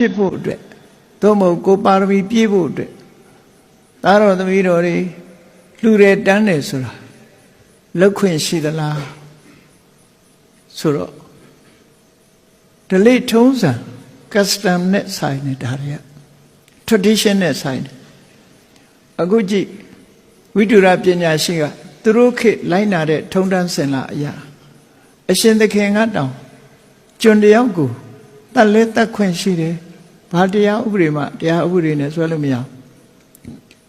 ဖြစ်ဖို့အတွက်သို့မဟုတ်ကိုပါရမီပြည့်ဖို့အတွက်သားတော်သမီးတော်တွေလှူတယ်တန်းတယ်ဆိုတာလောက်ခွင့်ရှိသလားဆိုတော့ဓလေ့ထုံးစံ custom နဲ့ဆိုင်နေတာတွေက tradition နဲ့ဆိုင်တယ်အခုကြည့်ဝိတုရပညာရှိကသူတို့ခေတ်လိုက်နာတဲ့ထုံတန်းစင်လာအရာအရှင်သခင်ကတောင်ကျွန်တယောက်ကိုတတ်လဲတတ်ခွင့်ရှိတယ်ဘာတရားဥပဒေမှတရားဥပဒေနဲ့ဆွဲလို့မရ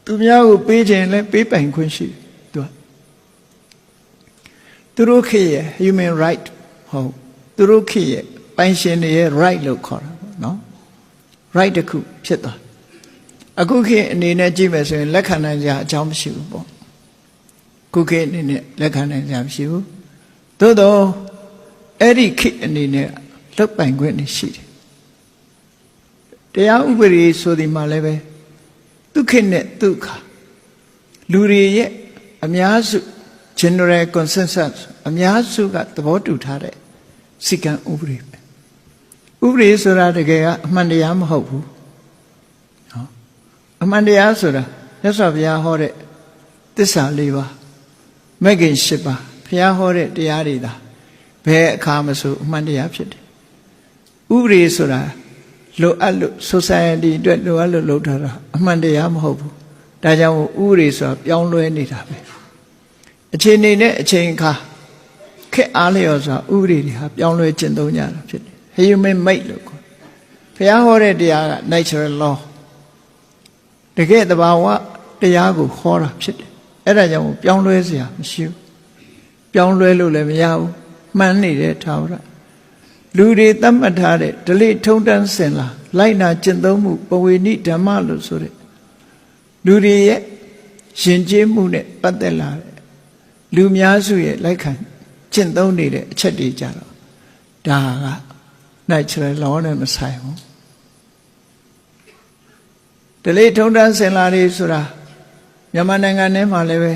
သူများကိုပေးခြင်းလဲပေးပိုင်ခွင့်ရှိတယ်သူတို့ခေတ်ရဲ့ human right ဟုတ်သူတို့ခေတ်ရဲ့ပိုင်ရှင်တွေရဲ့ right လို့ခေါ်တာပေါ့နော် right တစ်ခုဖြစ်သွားအခုခေတ်အနေနဲ့ကြည့်မယ်ဆိုရင်လက်ခံနိုင်ကြအကြောင်းမရှိဘူးပေါ့ခုခေတ်အနေနဲ့လက်ခံနိုင်ကြမရှိဘူးသို့တော့အဲ့ဒီခေတ်အနေနဲ့လွတ်ပိုင်ခွင့်ရှိတယ်တရားဥပဒေဆိုဒီမှာလည်းပဲဒုက္ခနဲ့ဒုက္ခလူတွေရဲ့အများစု general consensus အများစုကသဘောတူထားတဲ့စီကံဥပဒေပဲဥပဒေဆိုတာတကယ်ကအမှန်တရားမဟုတ်ဘူးနော်အမှန်တရားဆိုတာမြတ်စွာဘုရားဟောတဲ့သစ္စာ၄ပါးမဂ္ဂင်၈ပါးဘုရားဟောတဲ့တရားတွေဒါဘယ်အခါမှဆိုအမှန်တရားဖြစ်တယ်ဥပဒေဆိုတာလိုအပ်လို့ society အတွက်လိုအပ်လို့လုပ်ထားတာအမှန်တရားမဟုတ်ဘူးဒါကြောင့်ဥပဒေဆိုတာပြောင်းလဲနေတာပဲအချိန်နေနဲ့အချိန်အခါခက်အားလျော်စွာဥပဒေတွေဟာပြောင်းလဲကျင့်သုံးကြတာဖြစ်တယ် human made လို့ခေါ်ဘုရားဟောတဲ့တရားက natural law တကယ်တဘာဝတရားကိုဟောတာဖြစ်တယ်အဲ့ဒါကြောင့်ပြောင်းလဲစရာမရှိဘူးပြောင်းလဲလို့လည်းမရဘူးမှန်နေတဲ့ထာဝရလူတွေသတ်မှတ်ထားတဲ့ဓလေ့ထုံးတမ်းစင်လာလိုက်နာကျင့်သုံးမှုပဝေနိဓမ္မလို့ဆိုတဲ့လူတွေရဲ့ရှင်ကျေးမှုနဲ့ပတ်သက်လာတဲ့လူများစုရဲ့လိုက်ခံကျင့်သုံးနေတဲ့အချက်တွေကြတော့ဒါက natural law နဲ့မဆိုင်ဘူးဓလေ့ထုံးတမ်းစင်လာတွေဆိုတာမြန်မာနိုင်ငံထဲမှာလည်းပဲ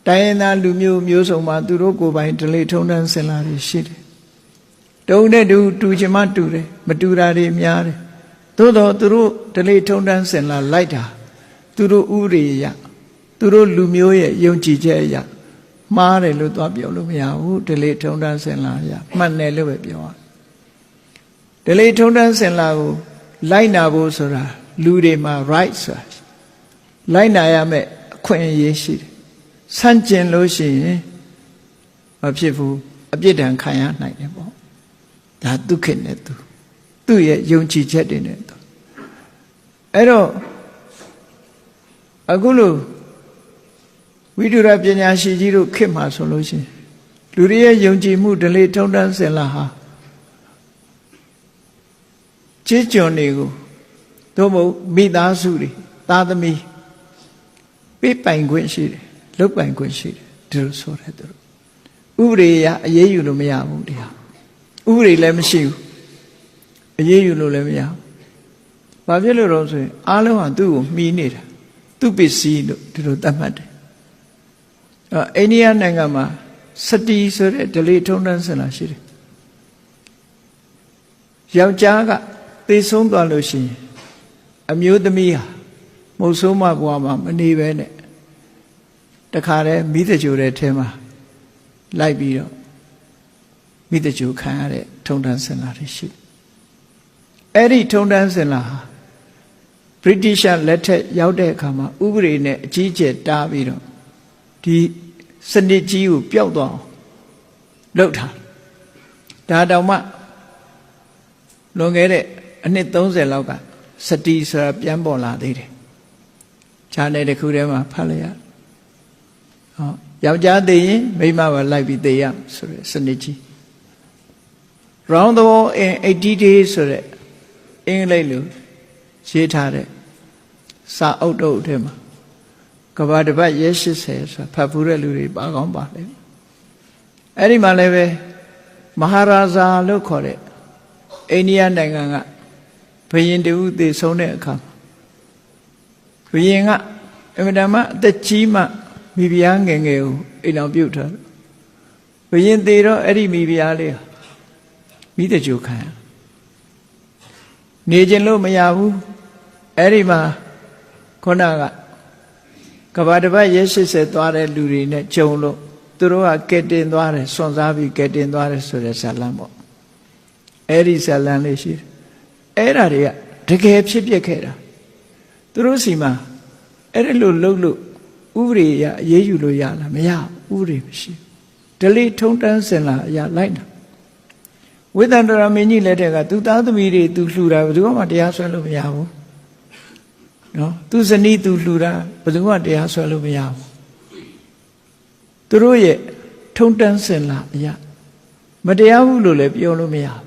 တိုင်းရင်းသားလူမျိုးစုံမှာသူတို့ကိုယ်ပိုင်ဓလေ့ထုံးတမ်းစင်လာတွေရှိတယ်တုံနဲ့တူချင်မှတူတယ်မတူတာတွေများတယ်သို့တော့သူတို့ဓလေ့ထုံးတမ်းစင်လာလိုက်တာသူတို့ဥပဒေအရသူတို့လူမျိုးရဲ့ယုံကြည်ချက်အရမှားတယ်လို့သွားပြောလို့မရဘူးဓလေ့ထုံးတမ်းစင်လာအရမှန်တယ်လို့ပဲပြောရဓလေ့ထုံးတမ်းစင်လာကိုလိုက်နာဖို့ဆိုတာလူတွေမှာ right ဆိုတာလိုက်နာရမယ့်အခွင့်အရေးရှိတယ်ဆန့်ကျင်လို့ရှိရင်မဖြစ်ဘူးအပြစ်ဒဏ်ခံရနိုင်တယ်ပေါ့ဒါဒုက္ခနဲ့သူ့ရဲ့ယုံကြည်ချက်တွေနဲ့သူအဲ့တော့အခုလို့ဝိတုရပညာရှိကြီးတို့ခေတ်မှာဆိုလို့ရှိရင်လူတွေရဲ့ယုံကြည်မှုဓလေ့ထုံးတမ်းစင်လာဟာကြေးကျွန်တွေကိုသို့မဟုတ်မိသားစုတွေသားသမီးပေးပိုင်ခွင့်ရှိတယ်လုပ်ပိုင်ခွင့်ရှိတယ်ဒီလိုဆိုတဲ့သူဥပဒေအရအရေးယူလို့မရဘူးတရားဥပဒေလည်းမရှိဘူးအရေးယူလို့လည်းမရဘူးဘာဖြစ်လို့တော့ဆိုရင်အားလုံးဟာသူ့ကိုမှီနေတာသူ့ပစ္စည်းလို့ဒီလိုသတ်မှတ်တယ်အိန္ဒိယနိုင်ငံမှာစတီဆိုတဲ့ဓလေ့ထုံးတမ်းစင်လာရှိတယ်ယောက်ျားကသေဆုံးသွားလို့ရှိရင်အမျိုးသမီးဟာမုတ်ဆိုးမဘွားမှာမနေပဲနဲ့တခါတည်းမိသကြိုတဲ့ထဲမှာလိုက်ပြီးတော့မိသကြိုခံရတဲ့ထုံတန်းစင်လာတွေရှိအဲ့ဒီထုံတန်းစင်လာဟာဗြိတိရှလက်ထက်ရောက်တဲ့အခါမှာဥပဒေနဲ့အကြီးအကျယ်တားပြီးတော့ဒီစနစ်ကြီးကိုပျောက်သွားအောင်လုပ်ထားဒါတောင်မှလွန်ခဲ့တဲ့အနှစ်30လောက်ကစတီဆိုတာပြန်ပေါ်လာသေးတယ်ခြားတဲ့တစ်ခုထဲမှာဖတ်လိုက်ရယောက်ျားသေရင်မိန်းမပါလိုက်ပြီးသေရဆိုတဲ့စနစ်ကြီး round the world in 80 days ဆိုတဲ့အင်္ဂလိပ်လိုရေးထားတဲ့စာအုပ်တို့ထဲမှာကဘာတပတ်ရဲ80ဆိုတာဖတ်ဖူးတဲ့လူတွေပါကောင်းပါလေအဲ့ဒီမှာလည်းပဲမဟာရာဇာလို့ခေါ်တဲ့အိန္ဒိယနိုင်ငံကဘုရင်တူသေဆုံးတဲ့အခါဘုရင်ကအမြဲတမ်းအသက်ကြီးမှမိဖုရားငယ်ငယ်ကိုအိမ်အောင်ပြုတ်ထားတယ်ဘုရင်သေတော့အဲ့ဒီမိဖုရားလေးမိတကြိုခံရ နေခြင်းလို့မရဘူးအဲ့ဒီမှာခုနကဘာတပတ်ရဲ80သွားတဲ့လူတွေနဲ့ကြုံလို့သူတို့ကကဲတင်သွားတယ်စွန့်စားပြီးကဲတင်သွားတယ်ဆိုတဲ့ဇာလံပေါ့အဲ့ဒီဇာလံလေးရှိတယ်အဲ့ဒါတွေကတကယ်ဖြစ်ပျက်ခဲ့တာသူတို့စီမှာအဲ့ဒီလိုလှုပ်လို့ဥပဒေရအရေးယူလို့ရလားမရဥပဒေမရှိဒလိထုံတန်းစင်လာအရာလိုက်တာဝိသန္တရာမင်းကြီးလက်ထက်ကသူသားသမီးတွေသူလှူတာဘယ်သူမှတရားဆွဲလို့မရဘူးနော်သူဇနီးသူလှူတာဘယ်သူမှတရားဆွဲလို့မရဘူးသူတို့ရဲ့ထုံတန်းစင်လာအရာမတရားဘူးလို့လည်းပြောလို့မရဘူး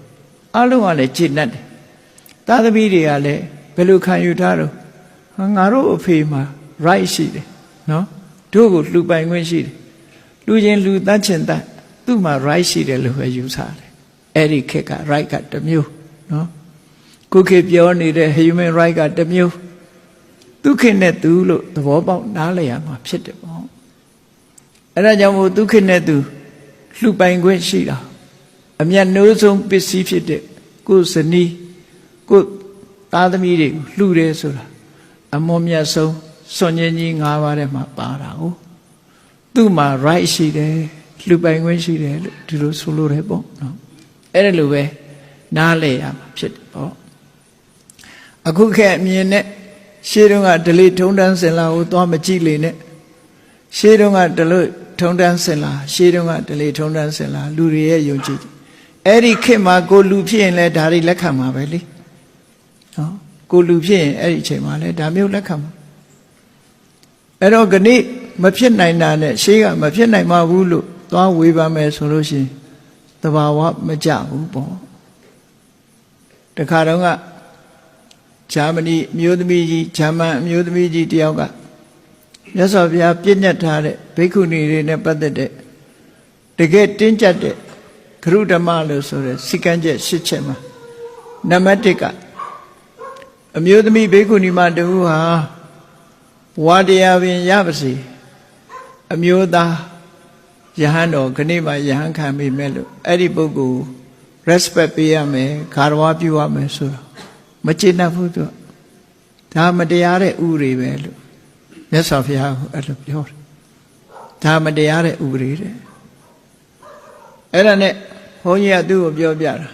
အလုံးကလည်းကျေနပ်တယ်သားသမီးတွေကလည်းဘယ်လိုခံယူထားတော့ငါတို့အဖေမှာ right ရှိတယ်နော်တို့ကိုလှူပိုင်ခွင့်ရှိတယ်လူချင်းလူတတ်ချင်တတ်သူ့မှာ right ရှိတယ်လို့ပဲယူဆတယ်အဲ့ဒီခေတ်က right ကတစ်မျိုးနော်ခုခေတ်ပြောနေတဲ့ human right ကတစ်မျိုးသူခေတ်နဲ့သူလို့သဘောပေါက်နားလည်ရမှာဖြစ်တယ်ပေါ့အဲ့ဒါကြောင့်မို့သူခေတ်နဲ့သူလှူပိုင်ခွင့်ရှိတာအမြတ်နိုးဆုံးပစ္စည်းဖြစ်တဲ့ကိုယ်ဇနီးကိုယ်သားသမီးတွေကိုလှူတယ်ဆိုတာအမွန်မြတ်ဆုံးစွန့်ញင်းကြီး၅ပါးထဲမှာပါတာကိုသူ့မှာ right ရှိတယ်လှူပိုင်ခွင့်ရှိတယ်လို့ဒီလိုဆိုလိုတယ်ပေါ့နော်အဲ့ဒါလိုပဲနားလည်ရမှာဖြစ်တယ်ပေါ့အခုခေတ်အမြင်နဲ့ရှေးတုန်းကဒလိထုံတန်းစင်လာကိုသွားမကြည့်လေနဲ့ရှေးတုန်းကဒလိထုံတန်းစင်လာရှေးတုန်းကဒလိထုံတန်းစင်လာလူတွေရဲ့ယုံကြည်အဲ့ဒီခေတ်မှာကိုလူဖြစ်ရင်လည်းဒါတွေလက်ခံမှာပဲလေနော်ကိုလူဖြစ်ရင်အဲ့ဒီအချိန်မှာလည်းဒါမျိုးလက်ခံမှာအဲ့တော့ခဏိမဖြစ်နိုင်တာနဲ့ရှေးကမဖြစ်နိုင်ပါဘူးလို့သွားဝေဖန်မယ်ဆိုလို့ရှိရင်သဘာဝမကြဘူးပေါ့တခါတော့ကဂျာမနီအမျိုးသမီးကြီးဂျာမန်အမျိုးသမီးကြီးတယောက်ကမြတ်စွာဘုရားပြည့်ညတ်ထားတဲ့ဘိက္ခုနီတွေနဲ့ပတ်သက်တဲ့တကယ်တင်းကျပ်တဲ့ဂရုဓမ္မလို့ဆိုတဲ့စိကံချက်၈ချက်မှာနံပါတ်1ကအမျိုးသမီးဘိက္ခုနီမတူဟာဝါတရားပင်ရပါစေအမျိုးသားယဟန်တော်ခဏိမှာယဟန်ခံမိမဲ့လို့အဲ့ဒီပုဂ္ဂိုလ် respect ပေးရမယ်ဂါရဝပြုရမယ်ဆိုတာမကျေနပ်ဘူးသူဒါမတရားတဲ့ဥပဒေပဲလို့မြတ်စွာဘုရားကအဲ့လိုပြောတယ်ဒါမတရားတဲ့ဥပဒေတဲ့အဲ့ဒါနဲ့ဘုန်းကြီးကသူ့ကိုပြောပြတာ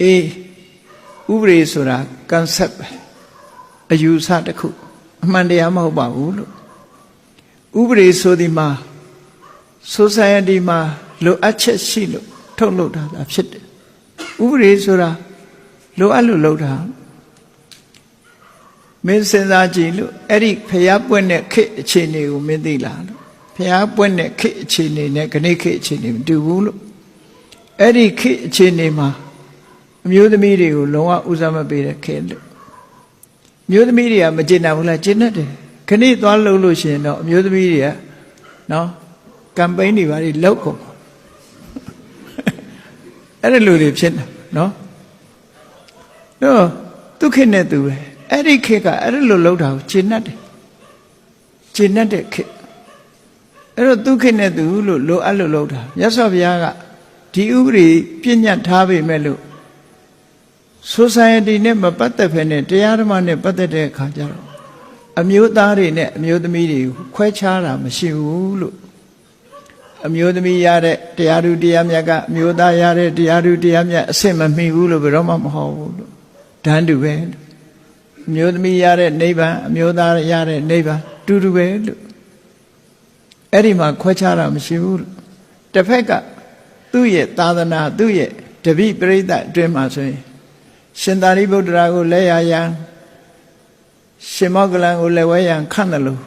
အေးဥပဒေဆိုတာ concept ပဲအယူဆတစ်ခုအမှန်တရားမဟုတ်ပါဘူးလို့ဥပဒေဆိုဒီမှာ society မှာလိုအပ်ချက်ရှိလို့ထုတ်လုပ်တာဖြစ်တယ်ဥပဒေဆိုတာလိုအပ်လို့လုပ်တာမင်းစဉ်းစားကြည့်လို့အဲ့ဒီဖျားပွင့်တဲ့ခေတ်အခြေအနေကိုမင်းသိလားလို့ဖျားပွင့်တဲ့ခေတ်အခြေအနေနဲ့ခဏိခေတ်အခြေအနေမတူဘူးလို့အဲ့ဒီခေတ်အခြေအနေမှာအမျိုးသမီးတွေကိုလုံးဝဦးစားမပေးတဲ့ခေတ်လို့မျိုးသမီးတွေကမကျေနပ်ဘူးလားကျေနပ်တယ်ခဏိသွားလှုပ်လို့ရှိရင်တော့အမျိုးသမီးတွေကနော်ကမ်ပိန်းတွေဘာတွေလုပ်ကုန်အဲ့ဒီလူတွေဖြစ်နေနော်တော့သူခေတ်နဲ့သူပဲအဲ့ဒီခေတ်ကအဲ့ဒီလိုလုပ်တာကိုကျေနပ်တယ်ကျေနပ်တဲ့ခေတ်အဲ့တော့သူခေတ်နဲ့သူလို့လိုအပ်လို့လုပ်တာမြတ်စွာဘုရားကဒီဥပဒေပြည့်ညတ်ထားပေမဲ့လို့ society နဲ့မပတ်သက်ဖ ೇನೆ တရားဓမ္မနဲ့ပတ်သက်တဲ့အခါကျတော့အမျိုးသားတွေနဲ့အမျိုးသမီးတွေကိုခွဲခြားတာမရှိဘူးလို့အမျိုးသမီးရတဲ့တရားသူတရားမြတ်ကအမျိုးသားရတဲ့တရားသူတရားမြတ်အဆင့်မမီဘူးလို့ဘယ်တော့မှမဟုတ်ဘူးလို့တန်းတူပဲအမျိုးသမီးရတဲ့နိဗ္ဗာန်အမျိုးသားရတဲ့နိဗ္ဗာန်တူတူပဲလို့အဲ့ဒီမှာခွဲခြားတာမရှိဘူးလို့တစ်ဖက်ကသူ့ရဲ့သာသနာသူ့ရဲ့တပိပရိသတ်အတွင်းမှာဆိုရင်ရှင်သာရိပုတ္တရာကိုလက်ရရန်ရှင်မောဂလန်ကိုလက်ဝဲရန်ခန့်တယ်လို့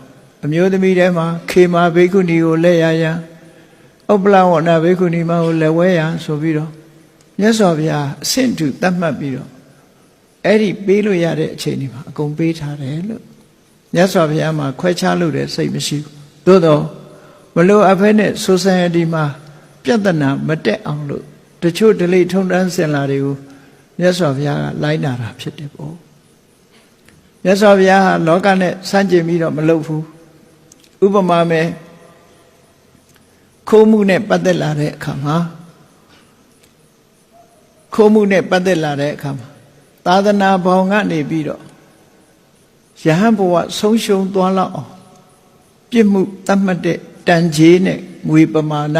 အမျိုးသမီးထဲမှာခေမာဘိက္ခုနီကိုလက်ရရန်ဥပ္ပလဝဏဘိက္ခုနီမကိုလက်ဝဲရန်ဆိုပြီးတော့မြတ်စွာဘုရားအဆင့်တူသတ်မှတ်ပြီးတော့အဲ့ဒီပေးလို့ရတဲ့အချိန်ဒီမှာအကုန်ပေးထားတယ်လို့မြတ်စွာဘုရားမှာခွဲခြားလို့တဲ့စိတ်မရှိဘူးသို့တော့မလို့အဖက်နဲ့ society မှာပြဿနာမတက်အောင်လို့တချို့ဒလိထုံတန်းစင်လာတွေကိုမြတ်စွာဘုရားကလိုက်နာတာဖြစ်တယ်ပေါ့မြတ်စွာဘုရားဟာလောကနဲ့ဆန့်ကျင်ပြီးတော့မလုပ်ဘူးဥပမာမဲ့ခိုးမှုနဲ့ပတ်သက်လာတဲ့အခါမှာ သာသနာဘောင်ကနေပြီးတော့ယဟန်ဘဝဆုံးရှုံးသွားလောက်အောင်ပြစ်မှုတတ်မှတ်တဲ့တန်ကြေးနဲ့ငွေပမာဏ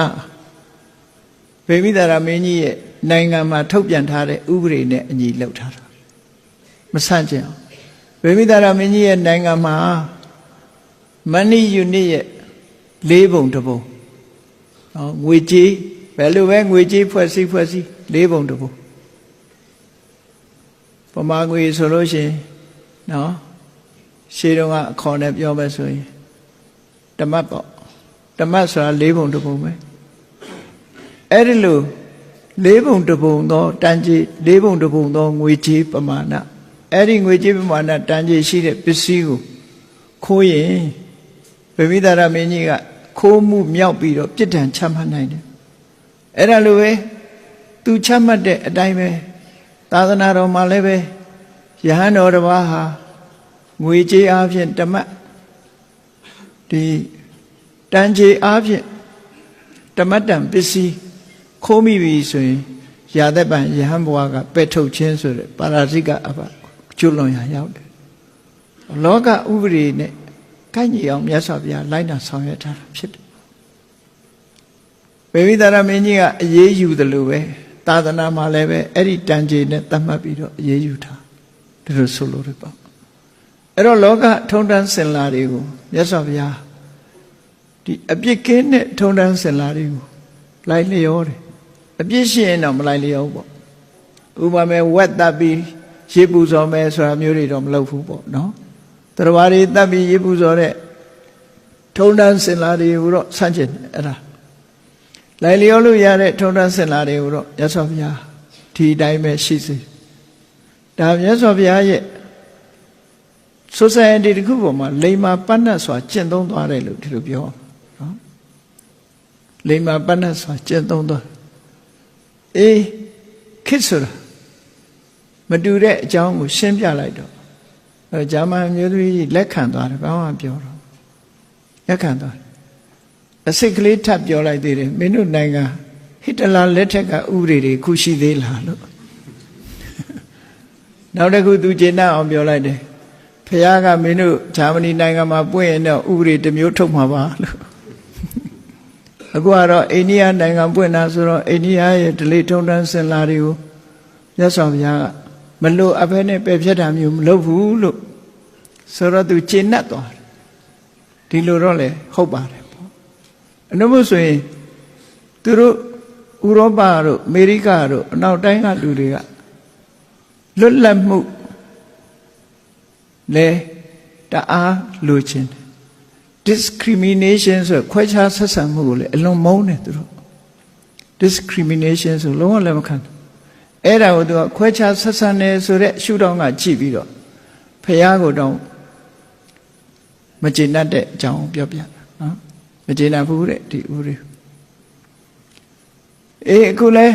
ဗေမိသာရမင်းကြီးရဲ့နိုင်ငံမှာထုတ်ပြန်ထားတဲ့ဥပဒေနဲ့အညီလုပ်ထားတာမဆန့်ကျင်အောင်ဗေမိသာရမင်းကြီးရဲ့နိုင်ငံမှာမဏိယူနစ်ရဲ့၄ပုံတစ်ပုံငွေကြေးဘယ်လိုပဲငွေကြေးဖွဲ့စည်း၄ပုံတစ်ပုံပမာငွေဆိုလို့ရှိရင်နော်ရှေးတုန်းကအခေါ်နဲ့ပြောမယ်ဆိုရင်ဓမ္မပေါ့ဓမ္မဆိုတာ၄ပုံတစ်ပုံပဲအဲ့ဒီလို၄ပုံတစ်ပုံသောတန်ကြေး၄ပုံတစ်ပုံသောငွေကြေးပမာဏအဲ့ဒီငွေကြေးပမာဏတန်ကြေးရှိတဲ့ပစ္စည်းကိုခိုးရင်ဗေမိသာရမင်းကြီးကခိုးမှုမြောက်ပြီးတော့ပြစ်ဒဏ်ချမှတ်နိုင်တယ်အဲ့ဒါလိုပဲသူချမှတ်တဲ့အတိုင်းပဲသာသနာတော်မှာလည်းပဲယဟန်တော်တစ်ပါးဟာငွေကြေးအားဖြင့်ဓမ္မဒီတန်ကြေးအားဖြင့်ဓမ္မတန်ပစ္စည်းခိုးမိပြီဆိုရင်ရာသက်ပံယဟန်ဘဝကပယ်ထုတ်ခြင်းဆိုတဲ့ပါရာဇိကအဘကျွလွန်ရာရောက်တယ်လောကဥပဒေနဲ့ကိုက်ညီအောင်မြတ်စွာဘုရားလိုက်နာဆောင်ရွက်ထားတာဖြစ်တယ်ဗေမိသာရမင်းကြီးကအရေးယူတယ်လို့ပဲသာသနာမှာလည်းပဲအဲ့ဒီတန်ကြေးနဲ့သတ်မှတ်ပြီးတော့အရေးယူထားဒီလိုဆိုလို့ရပါအဲ့တော့လောကထုံတန်းစင်လာတွေကိုမြတ်စွာဘုရားဒီအပြစ်ကင်းတဲ့ထုံတန်းစင်လာတွေကိုလိုက်လျောတယ်အပြစ်ရှိရင်တော့မလိုက်လျောဘူးပေါ့ဥပမာဝက်တပ်ပြီးရေပူဇော်မယ်ဆိုတာမျိုးတွေတော့မလုပ်ဘူးပေါ့နော်တရားဝါတွေတပ်ပြီးရေပူဇော်တဲ့ထုံတန်းစင်လာတွေကိုတော့ဆန့်ကျင်အဲ့ဒါလိုက်လျောလို့ရတဲ့ထုံတန်းစင်လာတွေကိုတော့မြတ်စွာဘုရားဒီအတိုင်းပဲရှိစေဒါမြတ်စွာဘုရားရဲ့ society တခုပေါ်မှာလိမ္မာပတ်သက်စွာကျင့်သုံးသွားတယ်လို့ဒီလိုပြောနော်လိမ္မာပတ်သက်စွာကျင့်သုံးသွားအေးခစ်ဆိုတာမတူတဲ့အကြောင်းကိုရှင်းပြလိုက်တော့အဲဂျာမန်မျိုးသမီးကြီးလက်ခံသွားတယ်ဘာမှပြောတော့လက်ခံသွားတယ်အစိတ်ကလေးထပ်ပြောလိုက်သေးတယ်မင်းတို့နိုင်ငံဟစ်တလာလက်ထက်ကဥပဒေတွေခုရှိသေးလားလို့နောက်တစ်ခုသူကျေနပ်အောင်ပြောလိုက်တယ်ဖခင်ကမင်းတို့ဂျာမနီနိုင်ငံမှာပွင့်ရင်တော့ဥပဒေတစ်မျိုးထုတ်မှာပါလို့အခုကတော့အိန္ဒိယနိုင်ငံပွင့်တာဆိုတော့အိန္ဒိယရဲ့ဓလေ့ထုံးတမ်းစင်လာတွေကိုမြတ်စွာဘုရားကမလို့အဖက်နဲ့ပယ်ဖြတ်တာမျိုးမလုပ်ဘူးလို့ဆိုတော့သူကျေနပ်သွားတယ်ဒီလိုတော့လေဟုတ်ပါတယ်ပေါ့အနုမို့ဆိုရင်သူတို့ဥရောပတို့အမေရိကတို့အနောက်တိုင်းကလူတွေကလွတ်လပ်မှုလေတအားလိုချင်တယ် discrimination ဆိုခွဲခြားဆက်ဆံမှုကိုလေအလွန်မုန်းတယ်သူတို့ discrimination ဆိုလုံးဝလည်းမခံဘူးအဲ့ဒါကိုသူကခွဲခြားဆက်ဆံတယ်ဆိုတဲ့ရှုထောင့်ကကြည့်ပြီးတော့ဖះကိုတော့မကျေနပ်တဲ့အကြောင်းပြောပြတာနော်မကျေနပ်ဘူးတဲ့ဒီဥရိအေးအခုလဲ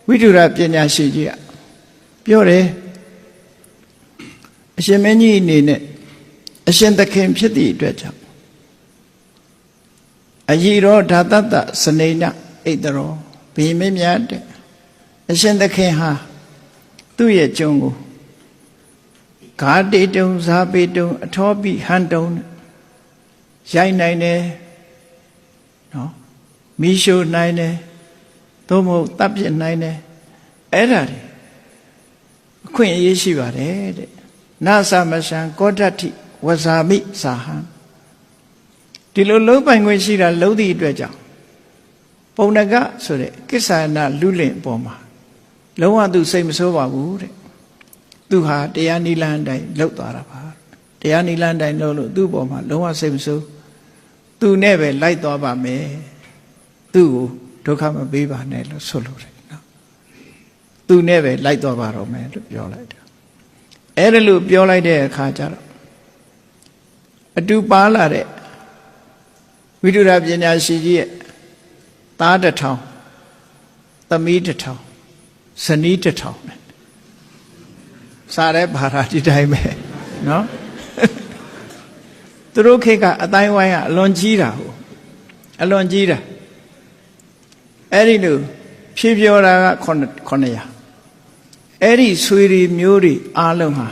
ဝိတုရပညာရှိကြီးကပြောတယ်အရှင်မင်းကြီးအနေနဲ့အရှင်သခင်ဖြစ်သည့်အတွက်ကြောင့်အယိရောဓာတတစနေနဣတရောဘိမင်းများတဲ့အရှင်သခင်ဟာသူ့ရဲ့ကျုံကိုဂါတေတုံဇာပေတုံအထောပိဟန်တုံရိုက်နိုင်တယ်နော်မိရှို့နိုင်တယ်သို့မဟုတ်တပ်ပြစ်နိုင်တယ်အဲ့ဒါတွေအခွင့်အရေးရှိပါတယ်တဲ့နာသမရှံကောဋ္ဌတိဝဇာမိဇာဟံဒီလိုလုံးပိုင်ခွင့်ရှိတာလုံးသည့်အတွက်ကြောင့်ပုံနကဆိုတဲ့ကိစ္ဆာနလူလင်အပေါ်မှာလုံးဝသူစိတ်မဆိုးပါဘူးတဲ့သူဟာတရားနိလန်းတိုင်းလောက်သွားတာပါတရားနိလန်းတိုင်းလို့သူ့ပေါ်မှာလုံးဝစိတ်မဆိုးသူနဲ့ပဲလိုက်သွားပါမယ်သူ့ကိုဒုက္ခမပေးပါနဲ့လို့ဆိုလိုတယ်နော်သူနဲ့ပဲလိုက်သွားပါတော့မယ်လို့ပြောလိုက်တယ်အဲ့ဒါလို့ပြောလိုက်တဲ့အခါကျတော့အတူပါလာတဲ့ဝိတုရပညာရှိကြီးရဲ့သားတစ်ထောင်သမီးတစ်ထောင်ဇနီးတစ်ထောင်နဲ့စားတဲ့ဘာသာဒီတိုင်းပဲနော်သူတို့ခေတ်ကအတိုင်းဝိုင်းကအလွန်ကြီးတာဟုတ်အလွန်ကြီးတာအဲ့ဒီလိုဖြေပြောတာက900 အဲ့ဒီဆွေတွေမျိုးတွေအားလုံးဟာ